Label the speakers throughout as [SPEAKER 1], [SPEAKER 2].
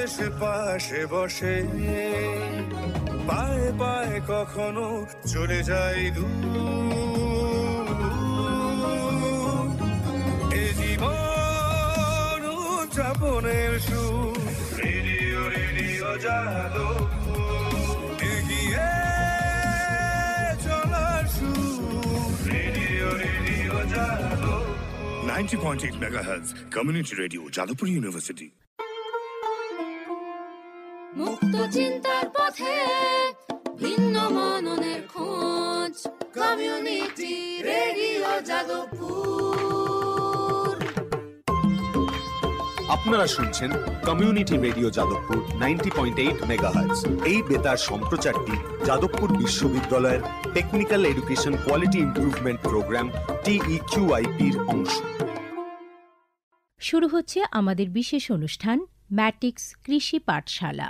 [SPEAKER 1] পাশে বসে পায়ে পায়ে কখনো চলে যায় এ জীবন উদযাপনের সুর। রেডিও রেডিও যাদবপুর, এগিয়ে চলার সুর। Radio radio Jadavpur 90.8 MHz community radio, Jadavpur university.
[SPEAKER 2] মুক্ত চিন্তার পথে ভিন্ন মননের খোঁজ, কমিউনিটি রেডিও যাদবপুর।
[SPEAKER 3] আপনারা শুনছেন কমিউনিটি রেডিও যাদবপুর 90.8 মেগাহার্টজ। এই বেতার সম্প্রচারটি যাদবপুর বিশ্ববিদ্যালয়ের technical education quality improvement programme TEQIP-র অংশ।
[SPEAKER 4] শুরু হচ্ছে আমাদের বিশেষ অনুষ্ঠান ম্যাটিক্স কৃষি পাঠশালা।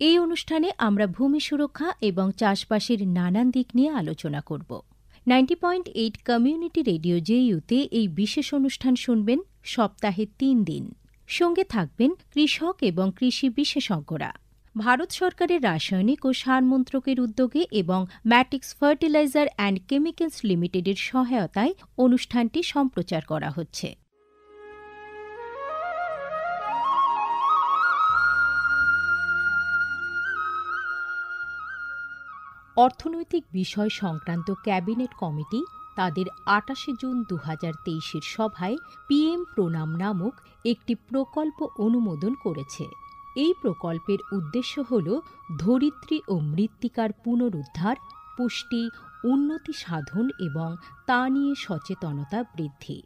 [SPEAKER 4] এই অনুষ্ঠানে আমরা ভূমি সুরক্ষা এবং চাষবাসের নানান দিক নিয়ে আলোচনা করব। 90.8 কমিউনিটি রেডিও JU-তে এই বিশেষ অনুষ্ঠান শুনবেন সপ্তাহে 3 দিন। সঙ্গে থাকবেন কৃষক এবং কৃষি বিশেষজ্ঞরা। ভারত সরকারের রাসায়নিক ও সার মন্ত্রকের উদ্যোগে এবং ম্যাটিক্স ফার্টিলাইজার অ্যান্ড কেমিক্যালস লিমিটেডের সহায়তায় অনুষ্ঠানটি সম্প্রচার করা হচ্ছে। অর্থনৈতিক বিষয় সংক্রান্ত ক্যাবিনেট কমিটি তাদের 28 জুন 2023-এর সভায় PM প্রণাম নামক একটি প্রকল্প অনুমোদন করেছে। এই প্রকল্পের উদ্দেশ্য হল ধরিত্রী ও মৃত্তিকার পুনরুদ্ধার, পুষ্টি, উন্নতি সাধন এবং তা নিয়ে সচেতনতা বৃদ্ধি।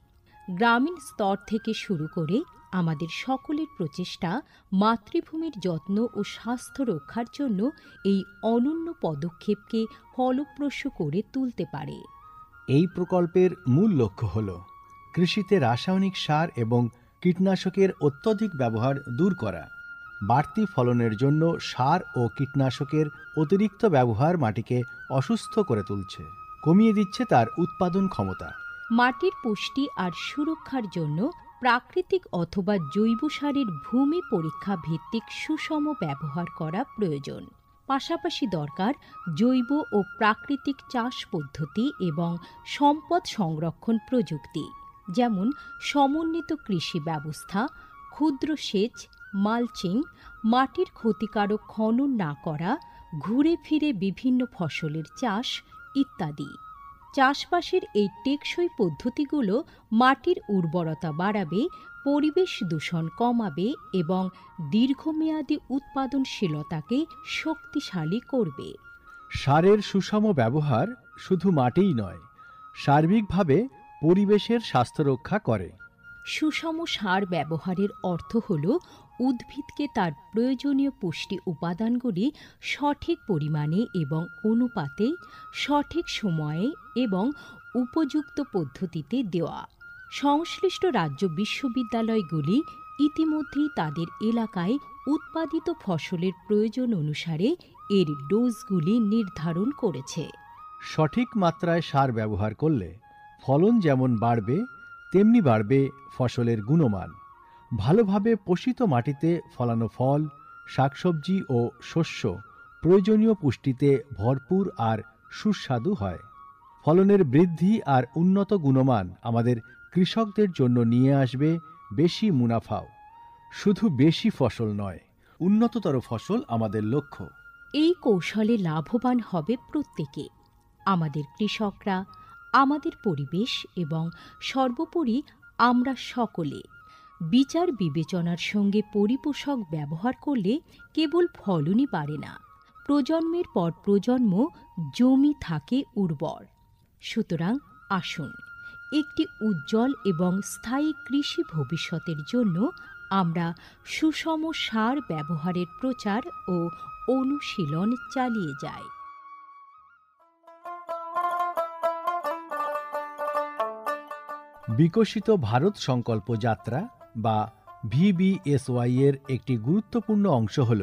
[SPEAKER 4] গ্রামীণ স্তর থেকে শুরু করে আমাদের সকলের প্রচেষ্টা মাতৃভূমির যত্ন ও স্বাস্থ্য রক্ষার জন্য এই অনন্য পদক্ষেপকে ফলপ্রসূ করে তুলতে পারে।
[SPEAKER 5] এই প্রকল্পের মূল লক্ষ্য হল কৃষিতে রাসায়নিক সার এবং কীটনাশকের অত্যধিক ব্যবহার দূর করা। বাড়তি ফলনের জন্য সার ও কীটনাশকের অতিরিক্ত ব্যবহার মাটিকে অসুস্থ করে তুলছে, কমিয়ে দিচ্ছে তার উৎপাদন ক্ষমতা।
[SPEAKER 4] মাটির পুষ্টি আর সুরক্ষার জন্য প্রাকৃতিক অথবা জৈব সারের ভূমি পরীক্ষা ভিত্তিক সুষম ব্যবহার করা প্রয়োজন। পাশাপাশি দরকার জৈব ও প্রাকৃতিক চাষ পদ্ধতি এবং সম্পদ সংরক্ষণ প্রযুক্তি, যেমন সমন্বিত কৃষি ব্যবস্থা, ক্ষুদ্র সেচ, মালচিং, মাটির ক্ষতিকারক খনন না করা, ঘুরে ফিরে বিভিন্ন ফসলের চাষ ইত্যাদি। চাষবাসের এই টেকসই পদ্ধতিগুলো মাটির উর্বরতা বাড়াবে, পরিবেশ দূষণ কমাবে এবং দীর্ঘমেয়াদী উৎপাদনশীলতাকে শক্তিশালী করবে।
[SPEAKER 5] সারের সুষম ব্যবহার শুধু মাটিই নয়, সার্বিকভাবে পরিবেশের স্বাস্থ্য রক্ষা করে।
[SPEAKER 4] সুষম সার ব্যবহারের অর্থ হল উদ্ভিদকে তার প্রয়োজনীয় পুষ্টি উপাদানগুলি সঠিক পরিমাণে এবং অনুপাতে, সঠিক সময়ে এবং উপযুক্ত পদ্ধতিতে দেওয়া। সংশ্লিষ্ট রাজ্য বিশ্ববিদ্যালয়গুলি ইতিমধ্যেই তাদের এলাকায় উৎপাদিত ফসলের প্রয়োজন অনুসারে এর ডোজগুলি নির্ধারণ করেছে।
[SPEAKER 5] সঠিক মাত্রায় সার ব্যবহার করলে ফলন যেমন বাড়বে, তেমনি বাড়বে ফসলের গুণমান। ভালোভাবে পোষিত মাটিতে ফলানো ফল, শাকসবজি ও শস্য প্রয়োজনীয় পুষ্টিতে ভরপুর আর সুস্বাদু হয়। ফলনের বৃদ্ধি আর উন্নত গুণমান আমাদের কৃষকদের জন্য নিয়ে আসবে বেশি মুনাফাও। শুধু বেশি ফসল নয়, উন্নততর ফসল আমাদের লক্ষ্য।
[SPEAKER 4] এই কৌশলে লাভবান হবে প্রত্যেকে, আমাদের কৃষকরা, আমাদের পরিবেশ এবং সর্বোপরি আমরা সকলে। বিচার বিবেচনার সঙ্গে পরিপোষক ব্যবহার করলে কেবল ফলনই বাড়ে না, প্রজন্মের পর প্রজন্ম জমি থাকে উর্বর। সুতরাং আসুন, একটি উজ্জ্বল এবং স্থায়ী কৃষি ভবিষ্যতের জন্য আমরা সুষম সার ব্যবহারের প্রচার ও অনুশীলন চালিয়ে যাই।
[SPEAKER 5] বিকশিত ভারত সংকল্প যাত্রা বা VBSY এর একটি গুরুত্বপূর্ণ অংশ হল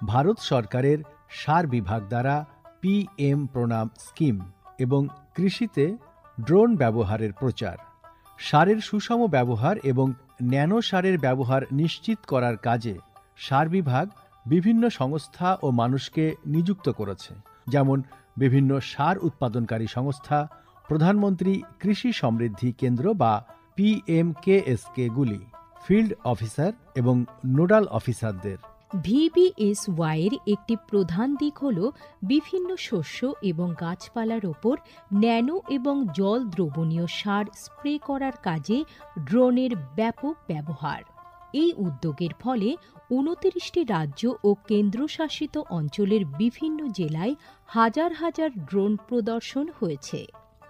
[SPEAKER 5] ভারত সরকারের সার বিভাগ দ্বারা PM প্রণাম স্কিম এবং কৃষিতে ড্রোন ব্যবহারের প্রচার। সারের সুষম ব্যবহার এবং ন্যানো সারের ব্যবহার নিশ্চিত করার কাজে সার বিভাগ বিভিন্ন সংস্থা ও মানুষকে নিযুক্ত করেছে, যেমন বিভিন্ন সার উৎপাদনকারী সংস্থা, প্রধানমন্ত্রী কৃষি সমৃদ্ধি কেন্দ্র বা PMKSK-গুলি, ফিল্ড অফিসার এবং নোডাল অফিসারদের।
[SPEAKER 4] VBSY এর একটি প্রধান দিক হল বিভিন্ন শস্য এবং গাছপালার ওপর ন্যানো এবং জল দ্রবণীয় সার স্প্রে করার কাজে ড্রোনের ব্যাপক ব্যবহার। এই উদ্যোগের ফলে 29টি রাজ্য ও কেন্দ্রশাসিত অঞ্চলের বিভিন্ন জেলায় হাজার হাজার ড্রোন প্রদর্শন হয়েছে।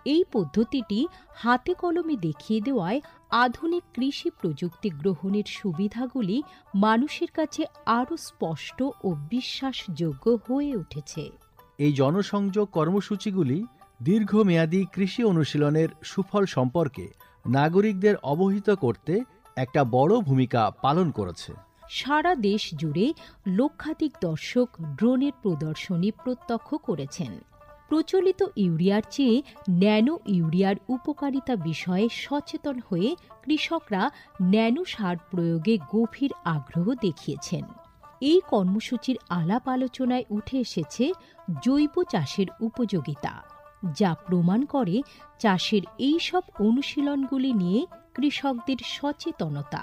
[SPEAKER 4] এই পদ্ধতিটি হাতে কলমে দেখিয়ে দেওয়ায় আধুনিক কৃষি প্রযুক্তি গ্রহণের সুবিধাগুলি মানুষের কাছে আরও স্পষ্ট ও বিশ্বাসযোগ্য হয়ে উঠেছে।
[SPEAKER 5] এই জনসংযোগ কর্মসূচিগুলি দীর্ঘমেয়াদী কৃষি অনুশীলনের সুফল সম্পর্কে নাগরিকদের অবহিত করতে একটা বড় ভূমিকা পালন করেছে।
[SPEAKER 4] সারা দেশ জুড়ে লক্ষাধিক দর্শক ড্রোনের প্রদর্শনী প্রত্যক্ষ করেছেন। প্রচলিত ইউরিয়ার চেয়ে ন্যানো ইউরিয়ার উপকারিতা বিষয়ে সচেতন হয়ে কৃষকরা ন্যানো সার প্রয়োগে গভীর আগ্রহ দেখিয়েছেন। এই কর্মসূচির আলাপ আলোচনায় উঠে এসেছে জৈব চাষের উপযোগিতা, যা প্রমাণ করে চাষের এই সব অনুশীলনগুলি নিয়ে কৃষকদের সচেতনতা।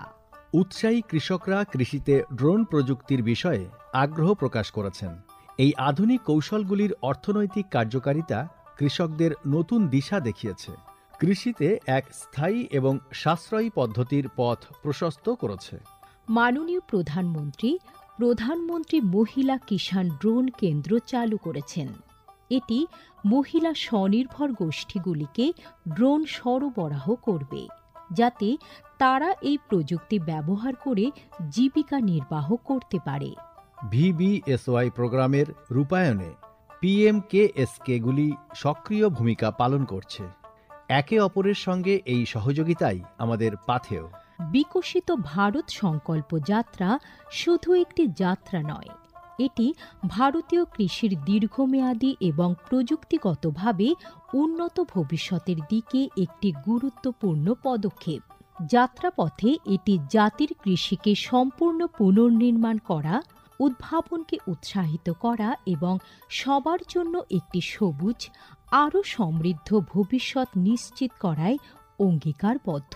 [SPEAKER 5] উৎসাহী কৃষকরা কৃষিতে ড্রোন প্রযুক্তির বিষয়ে আগ্রহ প্রকাশ করেছেন। এই আধুনিক কৌশলগুলির অর্থনৈতিক কার্যকারিতা কৃষকদের নতুন দিশা দেখিয়েছে, কৃষিতে এক স্থায়ী এবং সাশ্রয়ী পদ্ধতির পথ প্রশস্ত করেছে।
[SPEAKER 4] মাননীয় প্রধানমন্ত্রী মহিলা কিষাণ ড্রোন কেন্দ্র চালু করেছেন। এটি মহিলা স্বনির্ভর গোষ্ঠীগুলিকে ড্রোন সরবরাহ করবে, যাতে তারা এই প্রযুক্তি ব্যবহার করে জীবিকা নির্বাহ করতে পারে।
[SPEAKER 5] VBSY প্রোগ্রামের রূপায়ণে PMKSK-গুলি সক্রিয় ভূমিকা পালন করছে। একে অপরের সঙ্গে এই সহযোগিতাই আমাদের পাথেয়।
[SPEAKER 4] বিকশিত ভারত সংকল্প যাত্রা শুধু একটি যাত্রা নয়, এটি ভারতীয় কৃষির দীর্ঘমেয়াদী এবং প্রযুক্তিগতভাবে উন্নত ভবিষ্যতের দিকে একটি গুরুত্বপূর্ণ পদক্ষেপ। যাত্রাপথে এটি জাতির কৃষিকে সম্পূর্ণ পুনর্নির্মাণ করা, উদ্ভাবনকে উৎসাহিত করা এবং সবার জন্য একটি সবুজ, আরও সমৃদ্ধ ভবিষ্যৎ নিশ্চিত করায় অঙ্গীকারবদ্ধ।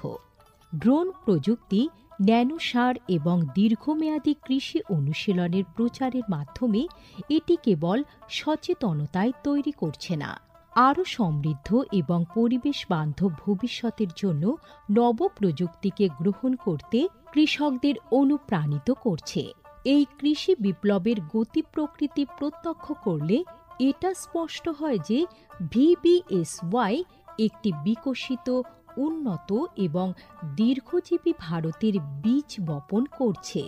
[SPEAKER 4] ড্রোন প্রযুক্তি, ন্যানো সার এবং দীর্ঘমেয়াদী কৃষি অনুশীলনের প্রচারের মাধ্যমে এটি কেবল সচেতনতায় তৈরি করছে না, আরও সমৃদ্ধ এবং পরিবেশ বান্ধব ভবিষ্যতের জন্য নব প্রযুক্তিকে গ্রহণ করতে কৃষকদের অনুপ্রাণিত করছে। এই কৃষি বিপ্লবের গতি প্রকৃতি প্রত্যক্ষ করলে এটা স্পষ্ট হয় যে VBSY একটি বিকশিত, উন্নত এবং দীর্ঘজীবী ভারতের বীজ বপন করছে।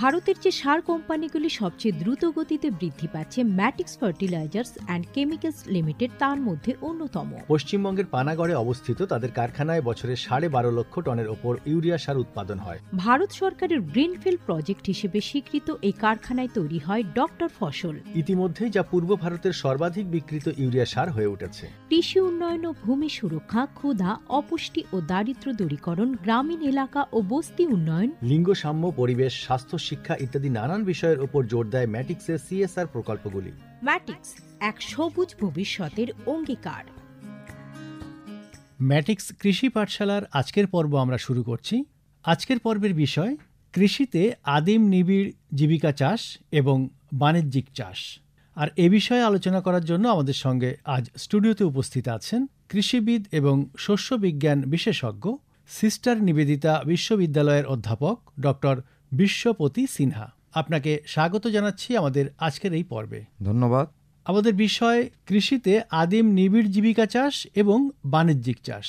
[SPEAKER 4] ভারতের যে সার কোম্পানিগুলি সবচেয়ে দ্রুত গতিতে বৃদ্ধি পাচ্ছে, ম্যাটিক্স ফার্টিলাইজার্স অ্যান্ড কেমিক্যালস লিমিটেড তার মধ্যে অন্যতম।
[SPEAKER 5] পশ্চিমবঙ্গের পানাগড়ে অবস্থিত তাদের কারখানায় বছরে 12.5 লক্ষ টনের ওপর ইউরিয়া সার উৎপাদন হয়।
[SPEAKER 4] ভারত সরকারের গ্রিনফিল্ড প্রজেক্ট হিসেবে স্বীকৃত এই কারখানায় তৈরি হয় ডক্টর ফসল।
[SPEAKER 5] ইতিমধ্যেই যা পূর্ব ভারতের সর্বাধিক বিক্রিত ইউরিয়া সার হয়ে উঠেছে।
[SPEAKER 4] কৃষি উন্নয়ন ও ভূমি সুরক্ষা, ক্ষুধা, অপুষ্টি ও দারিদ্র্য দূরীকরণ, গ্রামীণ এলাকা ও বস্তি উন্নয়ন,
[SPEAKER 5] লিঙ্গ সাম্য, পরিবেশ, স্বাস্থ্য, শিক্ষা ইত্যাদি নানান বিষয়ের উপর জোর দেয় ম্যাটিক্সের CSR প্রকল্পগুলি।
[SPEAKER 4] ম্যাটিক্স এক সবুজ ভবিষ্যতের অঙ্গীকার।
[SPEAKER 5] ম্যাটিক্স কৃষি পাঠশালার আজকের পর্ব আমরা শুরু করছি। আজকের পর্বের বিষয় কৃষিতে আদিম নিবিড় জীবিকা চাষ এবং বাণিজ্যিক চাষ। আর এ বিষয়ে আলোচনা করার জন্য আমাদের সঙ্গে আজ স্টুডিওতে উপস্থিত আছেন কৃষিবিদ এবং শস্য বিজ্ঞান বিশেষজ্ঞ, সিস্টার নিবেদিতা বিশ্ববিদ্যালয়ের অধ্যাপক ডক্টর বিশ্বপতি সিনহা। আপনাকে স্বাগত জানাচ্ছি আমাদের আজকের এই পর্বে।
[SPEAKER 6] ধন্যবাদ।
[SPEAKER 5] আমাদের বিষয় কৃষিতে আদিম নিবিড় জীবিকা চাষ এবং বাণিজ্যিক চাষ।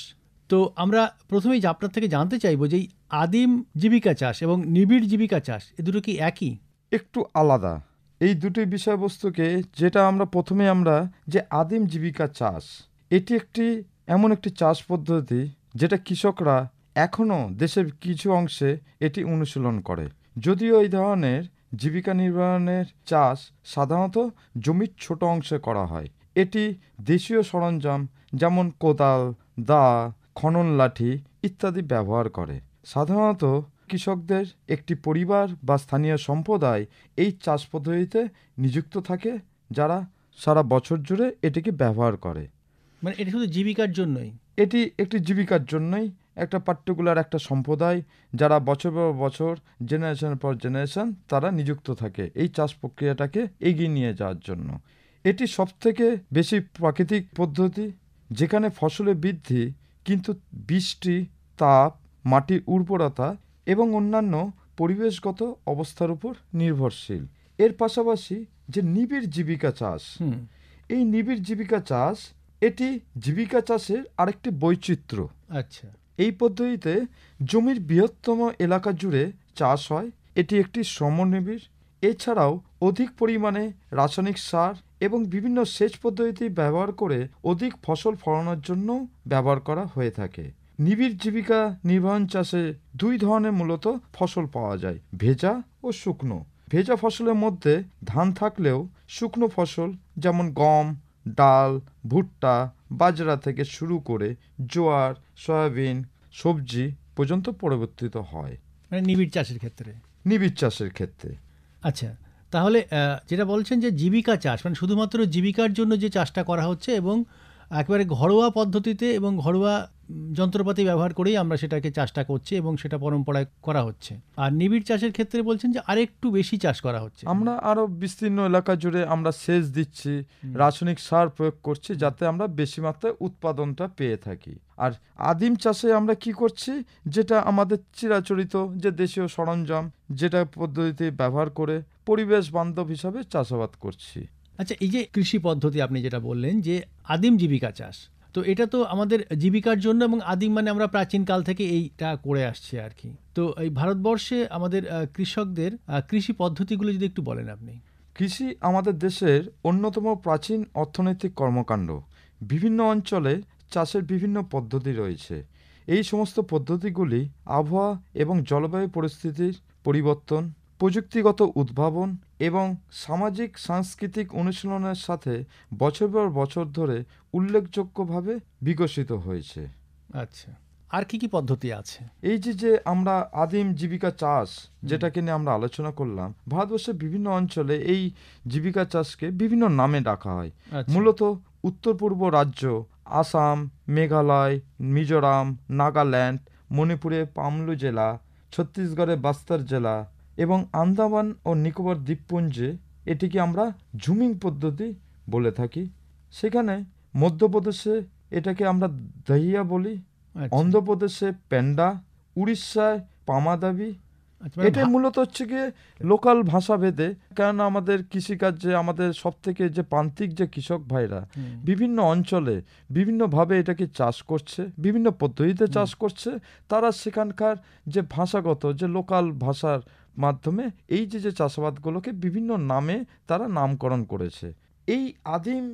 [SPEAKER 5] তো আমরা প্রথমেই আপনার থেকে জানতে চাইব যে আদিম জীবিকা চাষ এবং নিবিড় জীবিকা চাষ এ দুটো কি একই?
[SPEAKER 6] একটু আলাদা। এই দুটি বিষয়বস্তুকে যেটা আমরা প্রথমে যে আদিম জীবিকা চাষ, এটি এমন একটি চাষ পদ্ধতি যেটা কৃষকরা এখনও দেশের কিছু অংশে এটি অনুশীলন করে। যদিও এই ধরনের জীবিকা নির্বাহের চাষ সাধারণত জমির ছোট অংশে করা হয়। এটি দেশীয় সরঞ্জাম যেমন কোদাল, দা, খনন লাঠি ইত্যাদি ব্যবহার করে। সাধারণত কৃষকদের একটি পরিবার বা স্থানীয় সম্প্রদায় এই চাষ পদ্ধতিতে নিযুক্ত থাকে, যারা সারা বছর জুড়ে এটিকে ব্যবহার করে।
[SPEAKER 5] মানে এটা শুধু জীবিকার জন্যই?
[SPEAKER 6] এটি একটি জীবিকার জন্যই, একটা পার্টিকুলার একটা সম্প্রদায় যারা বছর পর বছর, জেনারেশনের পর জেনারেশন তারা নিযুক্ত থাকে এই চাষ প্রক্রিয়াটাকে এগিয়ে নিয়ে যাওয়ার জন্য। এটি সবথেকে বেশি প্রাকৃতিক পদ্ধতি, যেখানে ফসলের বৃদ্ধি কিন্তু বৃষ্টি, তাপ, মাটির উর্বরতা এবং অন্যান্য পরিবেশগত অবস্থার উপর নির্ভরশীল। এর পাশাপাশি যে নিবিড় জীবিকা চাষ, এই নিবিড় জীবিকা চাষ এটি জীবিকা চাষের আরেকটি বৈচিত্র্য।
[SPEAKER 5] আচ্ছা,
[SPEAKER 6] এই পদ্ধতিতে জমির বৃহত্তম এলাকা জুড়ে চাষ হয়। এটি একটি শ্রমনিবিড়। এছাড়াও অধিক পরিমাণে রাসায়নিক সার এবং বিভিন্ন সেচ পদ্ধতি ব্যবহার করে অধিক ফসল ফলানোর জন্য ব্যবহার করা হয়ে থাকে। নিবিড় জীবিকা নির্বাহন চাষে দুই ধরনের মূলত ফসল পাওয়া যায়, ভেজা ও শুকনো। ভেজা ফসলের মধ্যে ধান থাকলেও শুকনো ফসল যেমন গম, ডাল, ভুট্টা, বাজরা থেকে শুরু করে জোয়ার, সয়াবিন, সবজি পর্যন্ত পরিবর্তিত হয়
[SPEAKER 5] মানে নিবিড় চাষের ক্ষেত্রে।
[SPEAKER 6] নিবিড় চাষের ক্ষেত্রে।
[SPEAKER 5] আচ্ছা, তাহলে যেটা বলছেন যে জীবিকা চাষ মানে শুধুমাত্র জীবিকার জন্য যে চাষটা করা হচ্ছে এবং একেবারে ঘরোয়া পদ্ধতিতে এবং ঘরোয়া যন্ত্রপাতি ব্যবহার করেই আমরা সেটাকে চাষটা করছি এবং সেটা পরম্পরায় করা হচ্ছে। আর নিবিড় চাষের ক্ষেত্রে বলছেন যে আরেকটু বেশি চাষ করা হচ্ছে,
[SPEAKER 6] আমরা আরো বিস্তীর্ণ এলাকা জুড়ে আমরা সেচ দিচ্ছি, রাসায়নিক সার প্রয়োগ করছি, যাতে আমরা বেশি মাত্রায় উৎপাদনটা পেয়ে থাকি। আর আদিম চাষে আমরা কি করছি, যেটা আমাদের চিরাচরিত যে দেশীয় সরঞ্জাম, যেটা পদ্ধতিতে ব্যবহার করে পরিবেশ বান্ধব হিসাবে চাষাবাদ করছি।
[SPEAKER 5] আচ্ছা, এই যে কৃষি পদ্ধতি আপনি যেটা বললেন যে আদিম জীবিকা চাষ, তো এটা তো আমাদের জীবিকার জন্য এবং আদিম মানে আমরা প্রাচীনকাল থেকে এইটা করে আসছি আর কি। তো এই ভারতবর্ষে আমাদের কৃষকদের কৃষি পদ্ধতিগুলো যদি একটু বলেন আপনি।
[SPEAKER 6] কৃষি আমাদের দেশের অন্যতম প্রাচীন অর্থনৈতিক কর্মকাণ্ড। বিভিন্ন অঞ্চলে চাষের বিভিন্ন পদ্ধতি রয়েছে। এই সমস্ত পদ্ধতিগুলি আবহাওয়া এবং জলবায়ু পরিস্থিতির পরিবর্তন, প্রযুক্তিগত উদ্ভাবন এবং সামাজিক সাংস্কৃতিক অনুশীলনের সাথে বছর পর বছর ধরে উল্লেখযোগ্যভাবে বিকশিত হয়েছে।
[SPEAKER 5] আচ্ছা, আর কি কি পদ্ধতি আছে?
[SPEAKER 6] এই যে আমরা আদিম জীবিকা চাষ যেটাকে নিয়ে আমরা আলোচনা করলাম, ভারতবর্ষের বিভিন্ন অঞ্চলে এই জীবিকা চাষকে বিভিন্ন নামে ডাকা হয়। মূলত উত্তর পূর্ব রাজ্য আসাম, মেঘালয়, মিজোরাম, নাগাল্যান্ড, মণিপুরে পামলু জেলা, ছত্তিশগড়ে বাস্তার জেলা এবং আন্দামান ও নিকোবর দ্বীপপুঞ্জে এটিকে আমরা ঝুমিং পদ্ধতি বলে থাকি। সেখানে মধ্যপ্রদেশে এটাকে আমরা দহিয়া বলি, অন্ধ্রপ্রদেশে পেন্ডা, উড়িষ্যায় পামাদাবি। এটা মূলত হচ্ছে গিয়ে লোকাল ভাষা ভেদে, কারণ আমাদের কৃষিকার্যে আমাদের সব থেকে যে প্রান্তিক যে কৃষক ভাইরা বিভিন্ন অঞ্চলে বিভিন্নভাবে এটাকে চাষ করছে, বিভিন্ন পদ্ধতিতে চাষ করছে, তারা সেখানকার যে ভাষাগত যে লোকাল ভাষার মাধ্যমে এই যে চাষাবাদগুলোকে বিভিন্ন নামে তারা নামকরণ করেছে। এই আদিম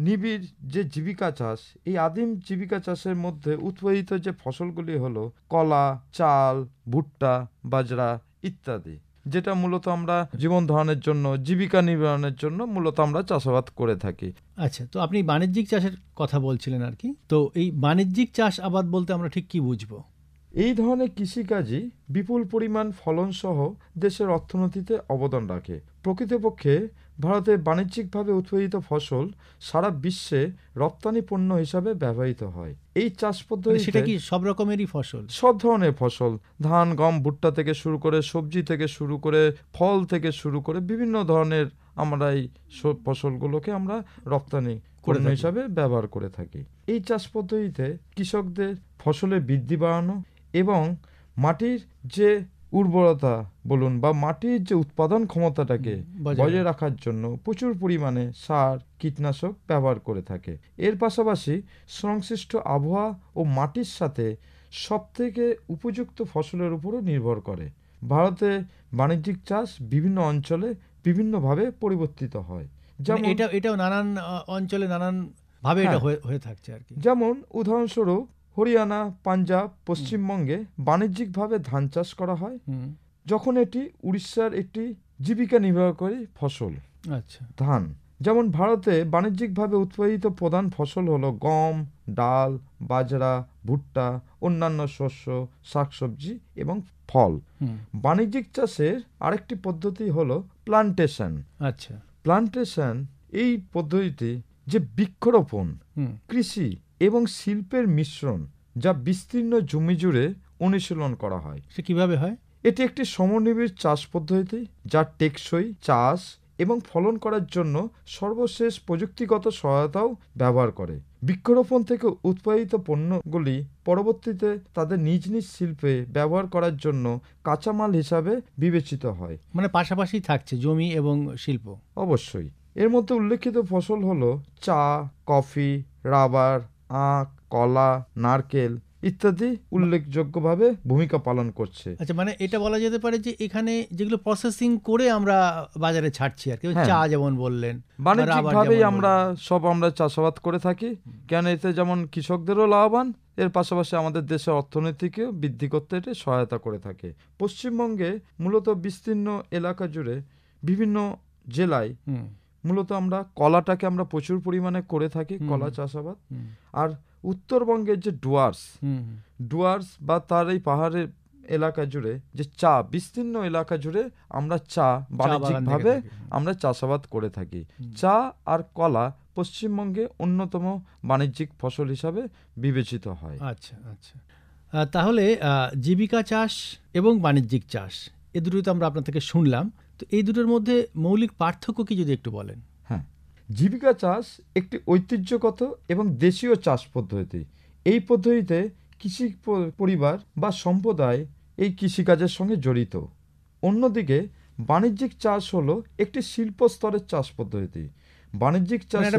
[SPEAKER 6] নিবিড় যে জীবিকা চাষ, এই আদিম জীবিকা চাষের মধ্যে উৎপাদিত যে ফসলগুলি হলো কলা, চাল, ভুট্টা, বাজরা ইত্যাদি, যেটা মূলত আমরা জীবন ধারণের জন্য, জীবিকা নির্বাহের জন্য মূলত আমরা চাষাবাদ করে থাকি।
[SPEAKER 5] আচ্ছা, তো আপনি বাণিজ্যিক চাষের কথা বলছিলেন আর কি, তো এই বাণিজ্যিক চাষ আবাদ বলতে আমরা ঠিক কি বুঝবো?
[SPEAKER 6] এই ধরনের কৃষিকাজই বিপুল পরিমাণ ফলন সহ দেশের অর্থনীতিতে অবদান রাখে। প্রকৃতপক্ষে ভারতে বাণিজ্যিকভাবে উৎপাদিত ফসল সারা বিশ্বে রপ্তানি পণ্য হিসাবে ব্যবহৃত হয়। এই চাষ পদ্ধতি
[SPEAKER 5] সেটা কি সব রকমেরই ফসল?
[SPEAKER 6] সব ধরনের ফসল, ধান, গম, ভুট্টা থেকে শুরু করে সবজি থেকে শুরু করে ফল থেকে শুরু করে বিভিন্ন ধরনের আমরা এই ফসলগুলোকে আমরা রপ্তানি পণ্য হিসাবে ব্যবহার করে থাকি। এই চাষ পদ্ধতিতে কৃষকদের ফসলের বৃদ্ধি বাড়ানো এবং মাটির যে উর্বরতা বলুন বা মাটির যে উৎপাদন ক্ষমতাটাকে বজায় রাখার জন্য প্রচুর পরিমাণে সার, কীটনাশক ব্যবহার করে থাকে। এর পাশাপাশি সংশ্লিষ্ট আবহাওয়া ও মাটির সাথে সবথেকে উপযুক্ত ফসলের উপরও নির্ভর করে। ভারতে বাণিজ্যিক চাষ বিভিন্ন অঞ্চলে বিভিন্নভাবে পরিবর্তিত হয়।
[SPEAKER 5] যেমন এটাও নানান অঞ্চলে নানান ভাবে এটা হয়ে থাকছে আর কি।
[SPEAKER 6] যেমন উদাহরণস্বরূপ হরিয়ানা, পাঞ্জাব, পশ্চিমবঙ্গে বাণিজ্যিকভাবে ধান চাষ করা হয়, যখন এটি উড়িষ্যার একটি জীবিকা নির্বাহকারী ফসল।
[SPEAKER 5] আচ্ছা।
[SPEAKER 6] ধান, যেমন ভারতে বাণিজ্যিকভাবে উৎপাদিত প্রধান ফসল হলো গম, ডাল, বাজরা, ভুট্টা, অন্যান্য শস্য, শাকসবজি এবং ফল। বাণিজ্যিক চাষের আরেকটি পদ্ধতি হলো প্লান্টেশন।
[SPEAKER 5] আচ্ছা।
[SPEAKER 6] প্লান্টেশন এই পদ্ধতিতে যে বৃক্ষরোপণ, কৃষি এবং শিল্পের মিশ্রণ, যা বিস্তীর্ণ জমি জুড়ে অনুশীলন করা হয়।
[SPEAKER 5] সে কিভাবে হয়?
[SPEAKER 6] এটি একটি সমন্বিত চাষ পদ্ধতি যা টেকসই চাষ এবং ফলন করার জন্য সর্বশেষ প্রযুক্তিগত সহায়তাও ব্যবহার করে। বৃক্ষরোপণ থেকে উৎপাদিত পণ্যগুলি পরবর্তীতে তাদের নিজ নিজ শিল্পে ব্যবহার করার জন্য কাঁচামাল হিসাবে বিবেচিত হয়।
[SPEAKER 5] মানে পাশাপাশি থাকছে জমি এবং শিল্প।
[SPEAKER 6] অবশ্যই। এর মধ্যে উল্লেখিত ফসল হলো চা, কফি, রাবার, আখ, কলা, নারকেল ইত্যাদি উল্লেখযোগ্যভাবে ভূমিকা পালন করছে।
[SPEAKER 5] আচ্ছা, মানে এটা বলা যেতে পারে যে এখানে যেগুলো প্রসেসিং করে আমরা বাজারে ছাড়ছি আর কি, চা যেমন বললেন,
[SPEAKER 6] বাণিজ্যিকভাবেই আমরা চাষাবাদ করে থাকি, কেন এতে যেমন কৃষকদেরও লাভবান, এর পাশাপাশি আমাদের দেশের অর্থনীতিকে বৃদ্ধি করতে এটি সহায়তা করে থাকে। পশ্চিমবঙ্গে মূলত বিস্তীর্ণ এলাকা জুড়ে বিভিন্ন জেলায় মূলত আমরা কলাটাকে আমরা প্রচুর পরিমাণে করে থাকি, কলা চাষাবাদ। আর উত্তরবঙ্গের যে ডুয়ার্স বা তার এই পাহাড়ের এলাকা জুড়ে যে চা, বিস্তীর্ণ এলাকা জুড়ে আমরা চা বাণিজ্যিকভাবে আমরা চাষাবাদ করে থাকি। চা আর কলা পশ্চিমবঙ্গে অন্যতম বাণিজ্যিক ফসল হিসাবে বিবেচিত হয়।
[SPEAKER 5] আচ্ছা আচ্ছা। তাহলে জীবিকা চাষ এবং বাণিজ্যিক চাষ এ দুটোই তো আমরা আপনার থেকে শুনলাম, তো এই দুটোর মধ্যে মৌলিক পার্থক্য কি যদি একটু বলেন?
[SPEAKER 6] হ্যাঁ, জীবিকা চাষ একটি ঐতিহ্যগত এবং দেশীয় চাষ পদ্ধতি। এই পদ্ধতিতে কৃষি পরিবার বা সম্প্রদায় এই কৃষিকাজের সঙ্গে জড়িত। অন্যদিকে বাণিজ্যিক চাষ হলো একটি শিল্প স্তরের চাষ পদ্ধতি। বাণিজ্যিক চাষে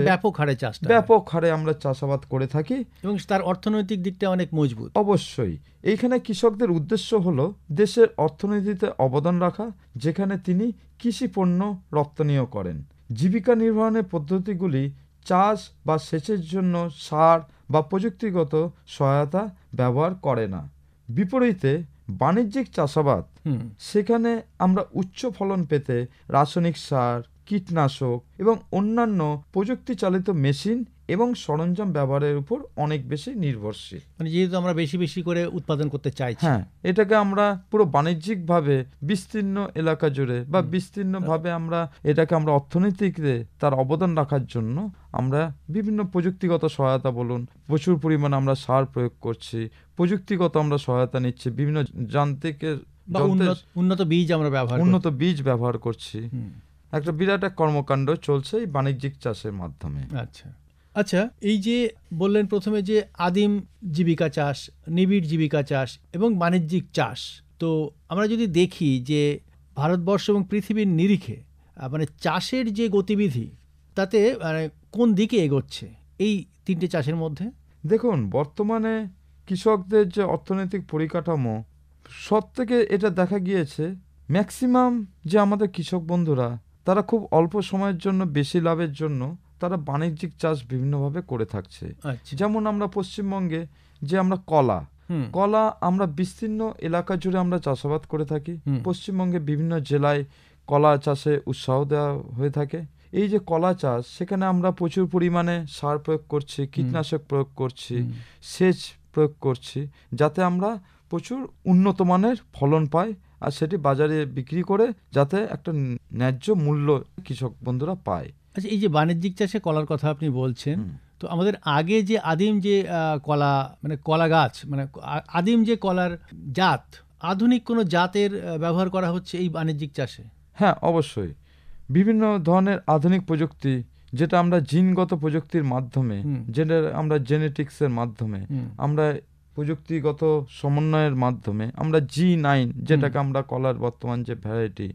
[SPEAKER 6] ব্যাপক হারে আমরা চাষাবাদ করে থাকি
[SPEAKER 5] এবং তার অর্থনৈতিক দিকটা অনেক মজবুত।
[SPEAKER 6] অবশ্যই। এইখানে কৃষকদের উদ্দেশ্য হলো দেশের অর্থনীতিতে অবদান রাখা, যেখানে তিনি কৃষি পণ্য রপ্তানিও করেন। জীবিকা নির্বাহের পদ্ধতিগুলি চাষ বা সেচের জন্য সার বা প্রযুক্তিগত সহায়তা ব্যবহার করে না। বিপরীতে বাণিজ্যিক চাষাবাদ, সেখানে আমরা উচ্চ ফলন পেতে রাসায়নিক সার, কীটনাশক এবং অন্যান্য প্রযুক্তি চালিত মেশিন এবং সরঞ্জাম ব্যবহারের উপর অনেক বেশি নির্ভরশীল।
[SPEAKER 5] মানে যেহেতু আমরা বেশি বেশি করে উৎপাদন করতে চাইছি,
[SPEAKER 6] হ্যাঁ, এটাকে আমরা পুরো বাণিজ্যিকভাবে বিস্তীর্ণ এলাকা জুড়ে বা বিস্তীর্ণভাবে আমরা এটাকে আমরা অর্থনীতিতে তার অবদান রাখার জন্য আমরা বিভিন্ন প্রযুক্তিগত সহায়তা বলুন, প্রচুর পরিমাণে আমরা সার প্রয়োগ করছি, প্রযুক্তিগত আমরা সহায়তা নিচ্ছি, বিভিন্ন যান্ত্রিকের
[SPEAKER 5] উন্নত
[SPEAKER 6] বীজ ব্যবহার করছি। একটা বিরাট এক কর্মকাণ্ড চলছে এই বাণিজ্যিক চাষের মাধ্যমে।
[SPEAKER 5] আচ্ছা আচ্ছা, এই যে বললেন প্রথমে যে আদিম জীবিকা চাষ, নিবিড় জীবিকা চাষ এবং বাণিজ্যিক চাষ, তো আমরা যদি দেখি যে ভারতবর্ষ এবং পৃথিবীর নিরিখে মানে চাষের যে গতিবিধি, তাতে মানে কোন দিকে এগোচ্ছে এই তিনটে চাষের মধ্যে?
[SPEAKER 6] দেখুন, বর্তমানে কৃষকদের যে অর্থনৈতিক পরিকাঠামো, সব থেকে এটা দেখা গিয়েছে ম্যাক্সিমাম যে আমাদের কৃষক বন্ধুরা, তারা খুব অল্প সময়ের জন্য বেশি লাভের জন্য তারা বাণিজ্যিক চাষ বিভিন্নভাবে করে থাকছে। যেমন আমরা পশ্চিমবঙ্গে যে আমরা কলা আমরা বিস্তীর্ণ এলাকা জুড়ে আমরা চাষাবাদ করে থাকি। পশ্চিমবঙ্গে বিভিন্ন জেলায় কলা চাষে উৎসাহ দেওয়া হয়ে থাকে। এই যে কলা চাষ, সেখানে আমরা প্রচুর পরিমাণে সার প্রয়োগ করছি, কীটনাশক প্রয়োগ করছি, সেচ প্রয়োগ করছি, যাতে আমরা প্রচুর উন্নত মানের ফলন পাই আর সেটি বাজারে বিক্রি করে যাতে একটা ন্যায্য মূল্য কৃষক বন্ধুরা পায়।
[SPEAKER 5] আচ্ছা, এই যে বাণিজ্যিক চাষে কলার কথা আপনি বলছেন, তো আমাদের আগে যে আদিম যে কলা মানে কলা গাছ মানে আদিম যে কলার জাত, আধুনিক কোনো জাতের ব্যবহার করা হচ্ছে এই বাণিজ্যিক চাষে?
[SPEAKER 6] হ্যাঁ, অবশ্যই। বিভিন্ন ধরনের আধুনিক প্রযুক্তি, যেটা আমরা জিনগত প্রযুক্তির মাধ্যমে, যেটা আমরা জেনেটিক্সের মাধ্যমে, আমরা প্রযুক্তিগত সমন্বয়ের মাধ্যমে আমরা G9, যেটাকে আমরা কলার বর্তমান যে ভ্যারাইটি,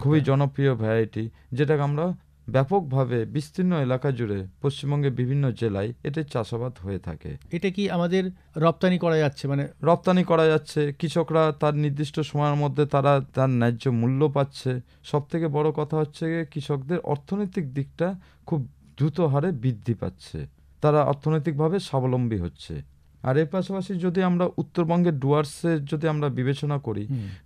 [SPEAKER 6] খুবই জনপ্রিয় ভ্যারাইটি, যেটাকে আমরা ব্যাপকভাবে বিস্তীর্ণ এলাকা জুড়ে পশ্চিমবঙ্গের বিভিন্ন জেলায় এটার চাষাবাদ হয়ে থাকে।
[SPEAKER 5] এটা কি আমাদের রপ্তানি করা যাচ্ছে? মানে
[SPEAKER 6] রপ্তানি করা যাচ্ছে, কৃষকরা তার নির্দিষ্ট সময়ের মধ্যে তারা তার ন্যায্য মূল্য পাচ্ছে। সব থেকে বড় কথা হচ্ছে কৃষকদের অর্থনৈতিক দিকটা খুব দ্রুত হারে বৃদ্ধি পাচ্ছে, তারা অর্থনৈতিকভাবে স্বাবলম্বী হচ্ছে। আর এর পাশাপাশি যদি আমরা উত্তরবঙ্গের ডুয়ার্সের যদি আমরা বিবেচনা করি,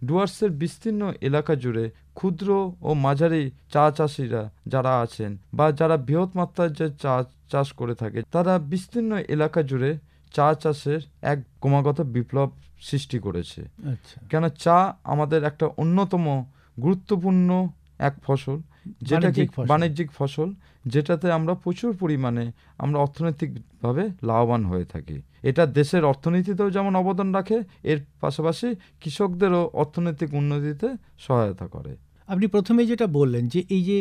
[SPEAKER 6] ডুয়ার্সের বিস্তীর্ণ এলাকা জুড়ে ক্ষুদ্র ও মাঝারি চা চাষিরা যারা আছেন বা যারা বৃহৎ মাত্রায় যে চা চাষ করে থাকে, তারা বিস্তীর্ণ এলাকা জুড়ে চা চাষের এক ক্রমাগত বিপ্লব সৃষ্টি করেছে। কেন চা আমাদের একটা অন্যতম গুরুত্বপূর্ণ এক ফসল, যেটাকে বাণিজ্যিক ফসল, যেটাতে আমরা প্রচুর পরিমাণে আমরা অর্থনৈতিকভাবে লাভবান হয়ে থাকি। এটা দেশের অর্থনীতিতেও যেমন অবদান রাখে, এর পাশাপাশি কৃষকদেরও অর্থনৈতিক উন্নতিতে সহায়তা করে।
[SPEAKER 5] আপনি প্রথমে যেটা বললেন যে এই যে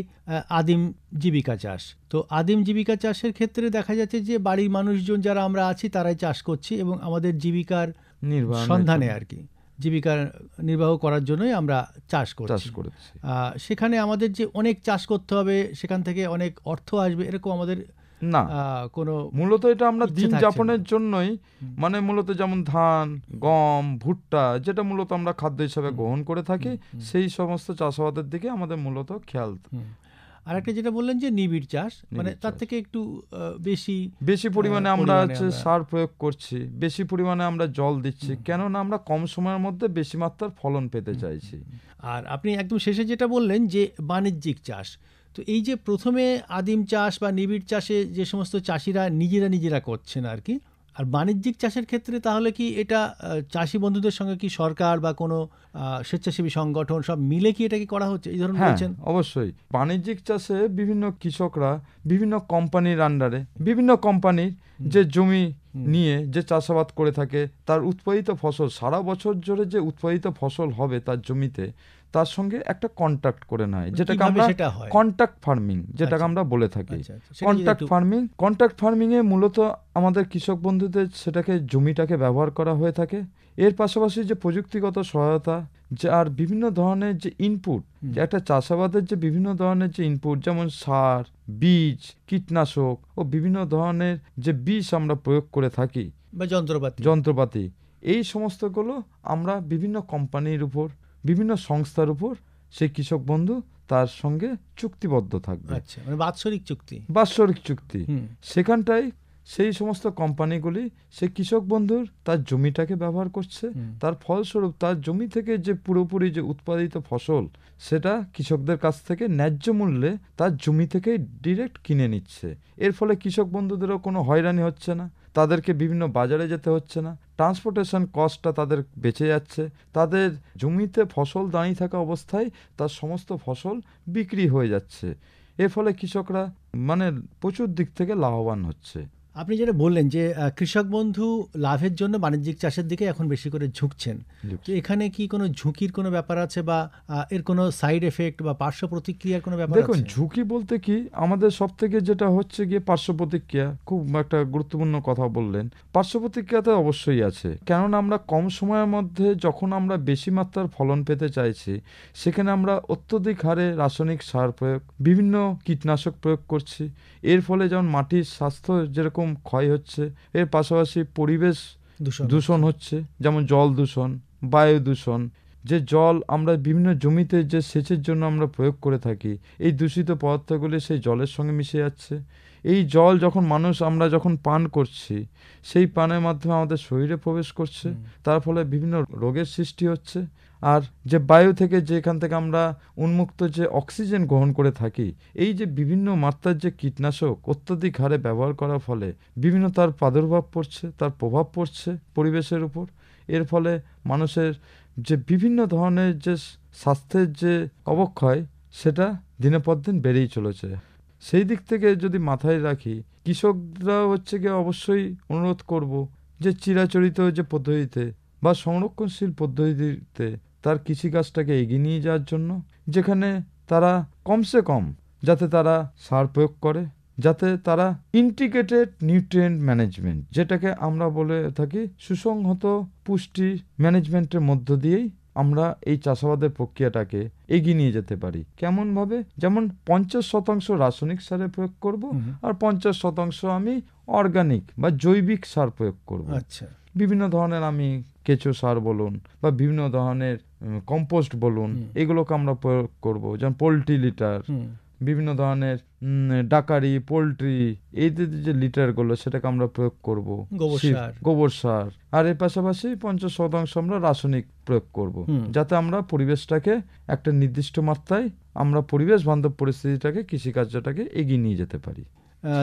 [SPEAKER 5] আদিম জীবিকা চাষ, তো আদিম জীবিকা চাষের ক্ষেত্রে দেখা যাচ্ছে যে বাড়ির মানুষজন যারা আমরা আছি তারাই চাষ করছি এবং আমাদের জীবিকার সন্ধানে আর কি জীবিকার নির্বাহ করার জন্যই আমরা চাষ করছি। সেখানে আমাদের যে অনেক চাষ করতে হবে, সেখান থেকে অনেক অর্থ আসবে, এরকম আমাদের
[SPEAKER 6] না কোনো, মূলত এটা আমরা দিন যাপনের জন্যই, মানে মূলত যেমন ধান, গম, ভুট্টা, যেটা মূলত আমরা খাদ্য হিসাবে গ্রহণ করে থাকি, সেই সমস্ত চাষাবাদের দিকে আমাদের মূলত খেয়াল।
[SPEAKER 5] আর একটা যেটা বললেন যে নিবিড় চাষ, মানে তার থেকে একটু বেশি
[SPEAKER 6] পরিমাণে আমরা সার প্রয়োগ করছি, বেশি পরিমাণে আমরা জল দিচ্ছি, কেননা আমরা কম সময়ের মধ্যে বেশি মাত্রার ফলন পেতে চাইছি।
[SPEAKER 5] আর আপনি একদম শেষে যেটা বললেন যে বাণিজ্যিক চাষ, তো এই যে প্রথমে আদিম চাষ বা নিবিড় চাষে যে সমস্ত চাষিরা নিজেরা করছেন আর কি, আর বাণিজ্যিক চাষের ক্ষেত্রে তাহলে কি এটা চাষি বন্ধুদের সঙ্গে কি সরকার বা কোনো স্বেচ্ছাসেবী সংগঠন সব মিলে কি এটা কি করা হচ্ছে এই ধরনের?
[SPEAKER 6] হ্যাঁ, অবশ্যই। বাণিজ্যিক চাষে বিভিন্ন কৃষকরা বিভিন্ন কোম্পানির আন্ডারে, বিভিন্ন কোম্পানির যে জমি নিয়ে যে চাষাবাদ করে থাকে, তার উৎপাদিত ফসল সারা বছর জুড়ে যে উৎপাদিত ফসল হবে তার জমিতে, তার সঙ্গে একটা কন্ট্যাক্ট করে নেয়, যেটাকে আমরা কন্ট্যাক্ট ফার্মিং যেটাকে আমরা বলে থাকি। কন্ট্যাক্ট ফার্মিং এ মূলত আমাদের কৃষক বন্ধুদের সেটাকে জমিটাকে ব্যবহার করা হয়ে থাকে। এর পাশাপাশি যে প্রযুক্তিগত সহায়তা, যে আর বিভিন্ন ধরনের যে ইনপুট, যে একটা চাষাবাদের যে বিভিন্ন ধরনের যে ইনপুট, যেমন সার, বীজ, কীটনাশক ও বিভিন্ন ধরনের যে বিষ আমরা প্রয়োগ করে থাকি
[SPEAKER 5] বা
[SPEAKER 6] যন্ত্রপাতি, এই সমস্তগুলো আমরা বিভিন্ন কোম্পানির উপর, বিভিন্ন সংস্থার উপর সেই কৃষক বন্ধু তার সঙ্গে চুক্তিবদ্ধ থাকবে।
[SPEAKER 5] আচ্ছা, মানে
[SPEAKER 6] বাৎসরিক চুক্তি। সেখানটায় সেই সমস্ত কোম্পানিগুলি সেই কৃষক বন্ধুর তার জমিটাকে ব্যবহার করছে, তার ফলস্বরূপ তার জমি থেকে যে পুরোপুরি যে উৎপাদিত ফসল, সেটা কৃষকদের কাছ থেকে ন্যায্য মূল্যে তার জমি থেকে ডিরেক্ট কিনে নিচ্ছে। এর ফলে কৃষক বন্ধুদেরও কোনো হয়রানি হচ্ছে না, তাদেরকে বিভিন্ন বাজারে যেতে হচ্ছে না, ট্রান্সপোর্টেশন কস্টটা তাদের বেঁচে যাচ্ছে, তাদের জমিতে ফসল দাঁড়িয়ে থাকা অবস্থায় তার সমস্ত ফসল বিক্রি হয়ে যাচ্ছে। এর ফলে কৃষকরা মানে প্রচুর দিক থেকে লাভবান হচ্ছে।
[SPEAKER 5] আপনি যেটা বললেন যে কৃষক বন্ধু লাভের জন্য বাণিজ্যিক চাষের দিকে এখন বেশি করে ঝুঁকছেন, তো এখানে কি কোনো ঝুঁকির কোনো ব্যাপার আছে বা এর কোনো সাইড এফেক্ট বা পার্শ্ব প্রতিক্রিয়ার কোনো ব্যাপার আছে?
[SPEAKER 6] দেখুন, ঝুঁকি বলতে কি, আমাদের সব থেকে যেটা হচ্ছে গিয়ে পার্শ্ব প্রতিক্রিয়া, খুব একটা গুরুত্বপূর্ণ কথা বললেন। পার্শ্ব প্রতিক্রিয়া তো অবশ্যই আছে, কেননা আমরা কম সময়ের মধ্যে যখন আমরা বেশি মাত্রার ফলন পেতে চাইছি, সেখানে আমরা অত্যধিক হারে রাসায়নিক সার প্রয়োগ, বিভিন্ন কীটনাশক প্রয়োগ করছি। এর ফলে যেমন মাটির স্বাস্থ্য যেরকম ক্ষয় হচ্ছে, এর পাশাপাশি পরিবেশ দূষণ হচ্ছে, যেমন জল দূষণ, বায়ু দূষণ। যে জল আমরা বিভিন্ন জমিতে যে সেচের জন্য আমরা প্রয়োগ করে থাকি, এই দূষিত পদার্থগুলি সেই জলের সঙ্গে মিশে যাচ্ছে। এই জল যখন আমরা যখন পান করছি, সেই পানের মাধ্যমে আমাদের শরীরে প্রবেশ করছে, তার ফলে বিভিন্ন রোগের সৃষ্টি হচ্ছে। আর যে বায়ু থেকে, যেখান থেকে আমরা উন্মুক্ত যে অক্সিজেন গ্রহণ করে থাকি, এই যে বিভিন্ন মাত্রার যে কীটনাশক অত্যধিক হারে ব্যবহার করার ফলে বিভিন্ন তার প্রাদুর্ভাব পড়ছে, তার প্রভাব পড়ছে পরিবেশের উপর। এর ফলে মানুষের যে বিভিন্ন ধরনের যে স্বাস্থ্যের যে অবক্ষয়, সেটা দিনের পর দিন বেড়েই চলেছে। সেই দিক থেকে যদি মাথায় রাখি, কৃষকরা হচ্ছে গিয়ে অবশ্যই অনুরোধ করব যে চিরাচরিত যে পদ্ধতিতে বা সংরক্ষণশীল পদ্ধতিতে তার কৃষিকাজটাকে এগিয়ে নিয়ে যাওয়ার জন্য, যেখানে তারা কমসে কম যাতে তারা সার প্রয়োগ করে, যাতে তারা ইন্টিগ্রেটেড নিউট্রিয়েন্ট ম্যানেজমেন্ট, যেটাকে আমরা বলে থাকি সুসংহত পুষ্টি ম্যানেজমেন্টের মধ্য দিয়েই আমরা এই চাষাবাদের প্রক্রিয়াটাকে এগিয়ে নিয়ে যেতে পারি। কেমন ভাবে? যেমন 50% রাসায়নিক সারের প্রয়োগ করব, আর 50% আমি অর্গানিক বা জৈবিক সার প্রয়োগ করব।
[SPEAKER 5] আচ্ছা,
[SPEAKER 6] বিভিন্ন ধরনের আমি কেঁচো সার বলুন বা বিভিন্ন ধরনের কম্পোস্ট বলুন, এগুলোকে আমরা প্রয়োগ করব। যেমন পোল্ট্রি লিটার, বিভিন্ন ধরনের ডাকারি, পোলট্রি, এই যে লিটারগুলো সেটাকে আমরা প্রয়োগ করব, গোবর সার, আর এর পাশাপাশি 50% আমরা রাসায়নিক প্রয়োগ করব, যাতে আমরা পরিবেশটাকে একটা নির্দিষ্ট মাত্রায় আমরা পরিবেশ বান্ধব পরিস্থিতিটাকে, কৃষিকার্যটাকে এগিয়ে নিয়ে যেতে পারি।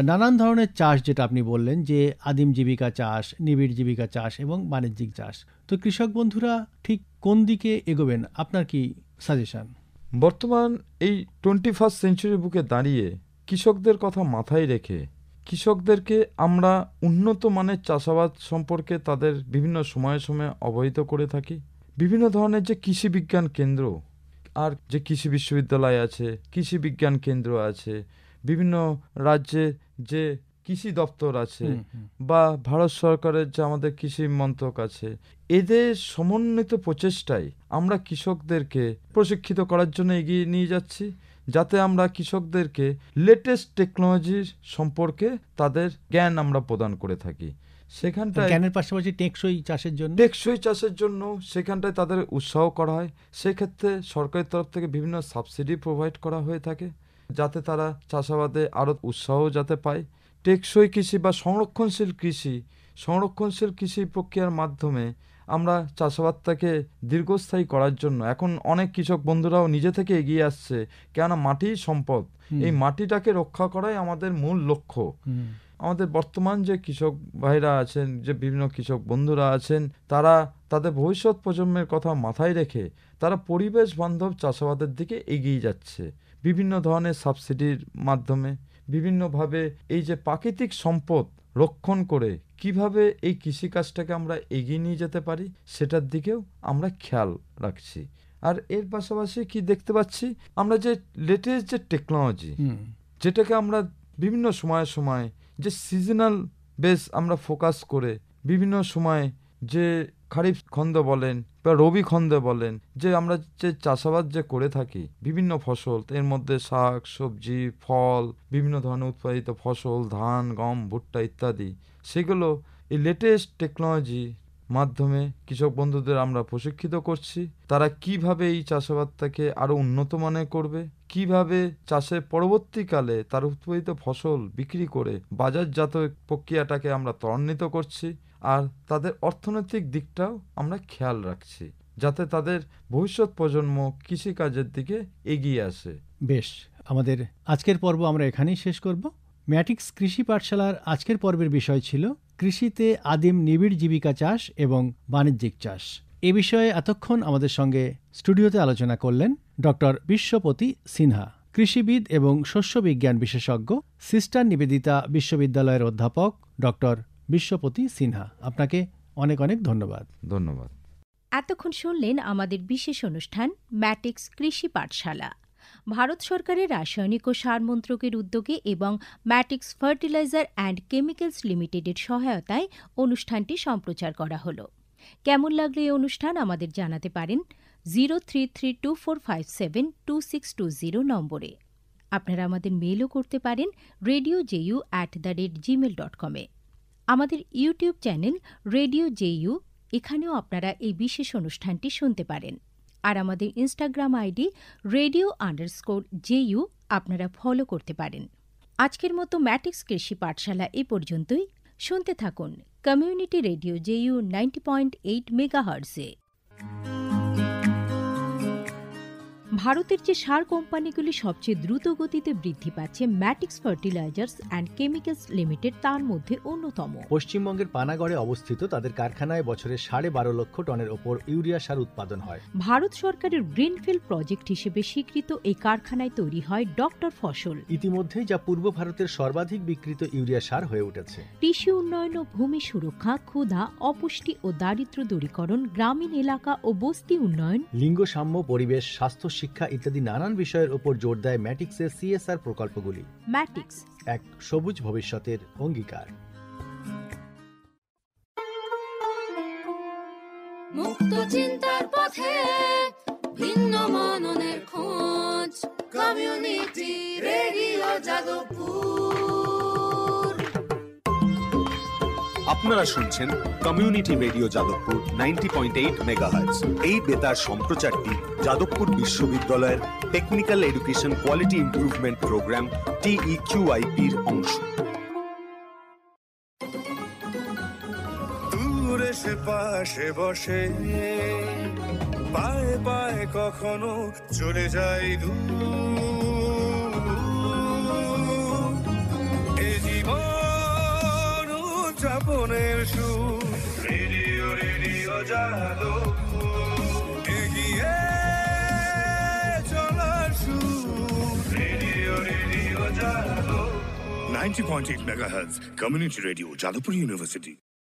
[SPEAKER 5] নানান ধরনের চাষ, যেটা আপনি বললেন যে আদিম জীবিকা চাষ, নিবিড় জীবিকা চাষ এবং বাণিজ্যিক চাষ, তো কৃষক বন্ধুরা ঠিক কোন দিকে এগোবেন, আপনার কি সাজেশন?
[SPEAKER 6] বর্তমান এই 21st সেঞ্চুরির বুকে দাঁড়িয়ে কৃষকদের কথা মাথায় রেখে কৃষকদেরকে আমরা উন্নত মানের চাষাবাদ সম্পর্কে তাদের বিভিন্ন সময়ে সময়ে অবহিত করে থাকি। বিভিন্ন ধরনের যে কৃষি বিজ্ঞান কেন্দ্র, আর যে কৃষি বিশ্ববিদ্যালয় আছে, কৃষি বিজ্ঞান কেন্দ্র আছে, বিভিন্ন রাজ্যে যে কৃষি দপ্তর আছে, বা ভারত সরকারের যে আমাদের কৃষি মন্ত্রক আছে, এদের সমন্বিত প্রচেষ্টায় আমরা কৃষকদেরকে প্রশিক্ষিত করার জন্য এগিয়ে নিয়ে যাচ্ছি, যাতে আমরা কৃষকদেরকে লেটেস্ট টেকনোলজির সম্পর্কে তাদের জ্ঞান আমরা প্রদান করে থাকি। সেখানটায়
[SPEAKER 5] জ্ঞানের পাশাপাশি টেকসই চাষের জন্য সেখানটায় তাদের উৎসাহ করা হয়। সেক্ষেত্রে সরকারের তরফ থেকে বিভিন্ন সাবসিডি প্রোভাইড করা হয়ে থাকে, যাতে তারা চাষাবাদে আরও উৎসাহ যাতে পায়। টেকসই কৃষি বা সংরক্ষণশীল কৃষি প্রক্রিয়ার মাধ্যমে আমরা চাষাবাদটাকে দীর্ঘস্থায়ী করার জন্য এখন অনেক কৃষক বন্ধুরাও নিজে থেকে এগিয়ে আসছে, কেননা মাটিই সম্পদ, এই মাটিটাকে রক্ষা করাই আমাদের মূল লক্ষ্য। আমাদের বর্তমান যে কৃষক ভাইরা আছেন, যে বিভিন্ন কৃষক বন্ধুরা আছেন, তারা তাদের ভবিষ্যৎ প্রজন্মের কথা মাথায় রেখে তারা পরিবেশ বান্ধব চাষাবাদের দিকে এগিয়ে যাচ্ছে, বিভিন্ন ধরনের সাবসিডির মাধ্যমে, বিভিন্নভাবে এই যে প্রাকৃতিক সম্পদ রক্ষণ করে কিভাবে এই কৃষিকাজটাকে আমরা এগিয়ে নিয়ে যেতে পারি সেটার দিকেও আমরা খেয়াল রাখছি। আর এর পাশাপাশি কি দেখতে পাচ্ছি, আমরা যে লেটেস্ট যে টেকনোলজি, যেটাকে আমরা বিভিন্ন সময় যে সিজনাল বেস আমরা ফোকাস করে বিভিন্ন সময় যে খারিফ খন্দ বলেন বা রবি খন্দে বলেন, যে আমরা যে চাষাবাদ যে করে থাকি বিভিন্ন ফসল, এর মধ্যে শাক সবজি ফল বিভিন্ন ধরনের উৎপাদিত ফসল, ধান গম ভুট্টা ইত্যাদি, সেগুলো এই লেটেস্ট টেকনোলজি মাধ্যমে কৃষক বন্ধুদের আমরা প্রশিক্ষিত করছি। তারা কিভাবে এই চাষাবাদটাকে আরও উন্নত মানের করবে, কিভাবে চাষের পরবর্তীকালে তার উৎপাদিত ফসল বিক্রি করে বাজারজাত প্রক্রিয়াটাকে আমরা ত্বরান্বিত করছি, আর তাদের অর্থনৈতিক দিকটাও আমরা খেয়াল রাখছি, যাতে তাদের ভবিষ্যৎ প্রজন্ম কৃষিকাজের দিকে এগিয়ে আসে। বেশ, আমাদের আজকের পর্ব আমরা এখানেই শেষ করব। ম্যাটিক্স কৃষি পাঠশালার আজকের পর্বের বিষয় ছিল কৃষিতে আদিম নিবিড় জীবিকা চাষ এবং বাণিজ্যিক চাষ। এ বিষয়ে এতক্ষণ আমাদের সঙ্গে স্টুডিওতে আলোচনা করলেন ডক্টর বিশ্বপতি সিনহা, কৃষিবিদ এবং শস্য বিজ্ঞান বিশেষজ্ঞ, সিস্টার নিবেদিতা বিশ্ববিদ্যালয়ের অধ্যাপক ডক্টর বিশ্বপতি সিনহা। আপনাকে অনেক অনেক ধন্যবাদ।
[SPEAKER 6] ধন্যবাদ।
[SPEAKER 4] এতক্ষণ শুনলেন আমাদের বিশেষ অনুষ্ঠান ম্যাটিক্স কৃষি পাঠশালা। ভারত সরকারের রাসায়নিক ও সার মন্ত্রকের উদ্যোগে এবং ম্যাটিক্স ফার্টিলাইজার অ্যান্ড কেমিক্যালস লিমিটেডের সহায়তায় অনুষ্ঠানটি সম্প্রচার করা হল। কেমন লাগলো এই অনুষ্ঠান আমাদের জানাতে পারেন 0332457262 নম্বরে। আপনারা আমাদের মেইলও করতে পারেন radioju@gmail.com-এ। আমাদের ইউটিউব চ্যানেল রেডিও জেইউ, এখানেও আপনারা এই বিশেষ অনুষ্ঠানটি শুনতে পারেন। আর আমাদের ইনস্টাগ্রাম আইডি radio_JU আপনারা ফলো করতে পারেন। আজকের মতো ম্যাটিক্স কৃষি পাঠশালা এ পর্যন্তই। শুনতে থাকুন কমিউনিটি রেডিও জেইউ 90.8 মেগাহার্টজে। ভারতের যে সার কোম্পানিগুলি সবচেয়ে দ্রুত গতিতে বৃদ্ধি পাচ্ছে ম্যাটিক্স ফার্টিলাইজার্স অ্যান্ড কেমিক্যালস লিমিটেড তার মধ্যে অন্যতম।
[SPEAKER 5] পশ্চিমবঙ্গের পানাগড়ে অবস্থিত তাদের কারখানায় বছরে 12.5 লক্ষ টনের ওপর ইউরিয়া সার উৎপাদন হয়।
[SPEAKER 4] ভারত সরকারের গ্রিনফিল্ড প্রজেক্ট হিসেবে স্বীকৃত এই কারখানায় তৈরি হয় ডক্টর ফসল।
[SPEAKER 5] ইতিমধ্যেই যা পূর্ব ভারতের সর্বাধিক বিক্রিত ইউরিয়া সার হয়ে উঠেছে।
[SPEAKER 4] কৃষি উন্নয়ন ও ভূমি সুরক্ষা, ক্ষুধা, অপুষ্টি ও দারিদ্র্য দূরীকরণ, গ্রামীণ এলাকা ও বস্তি উন্নয়ন,
[SPEAKER 5] লিঙ্গ সাম্য, পরিবেশ, স্বাস্থ্য, শিক্ষা ইত্যাদি নানান বিষয়ের উপর জোর দেয় ম্যাটিক্সের সিএসআর প্রকল্পগুলি।
[SPEAKER 4] ম্যাটিক্স,
[SPEAKER 5] এক সবুজ ভবিষ্যতের অঙ্গীকার।
[SPEAKER 2] মুক্ত চিন্তার পথে ভিন্ন মননের খোঁজ, কমিউনিটি রেডিও যাদবপুর।
[SPEAKER 3] আপনারা শুনছেন কমিউনিটি রেডিও যাদবপুর 90.8 মেগাহার্টজ। এই বেতার সম্প্রচারটি যাদবপুর বিশ্ববিদ্যালয়ের technical education quality improvement programme TEQIP-র অংশ।
[SPEAKER 1] দূরে সে পাশে বসে পায়ে পায়ে কখনো চলে যায় দূর। এ জীবন উদযাপনের সুর, রেডিও রেডিও যাদবপুর। এগিয়ে চলার সুর, radio radio Jadavpur. 90.8 megahertz community radio Jadavpur university.